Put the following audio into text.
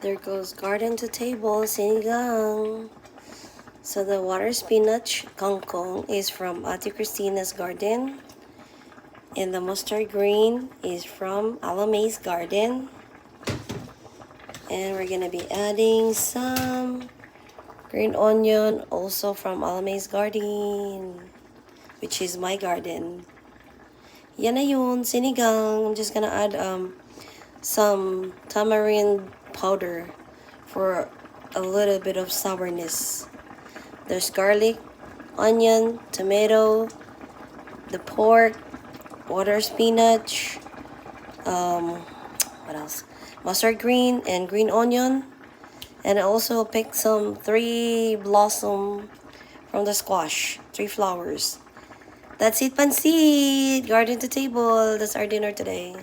There goes garden to table, sinigang. So the water spinach kangkong is from Ate Christina's garden. And the mustard green is from AHLAMAE'S garden. And we're gonna be adding some green onion also from AHLAMAE'S garden, which is my garden. Yan na yun, sinigang. I'm just gonna add some tamarind powder for a little bit of sourness. There's garlic, onion, tomato, the pork, water spinach, what else? Mustard green and green onion. And I also picked some 3 blossom from the squash, 3 flowers. That's it, pansit! Garden to table. That's our dinner today.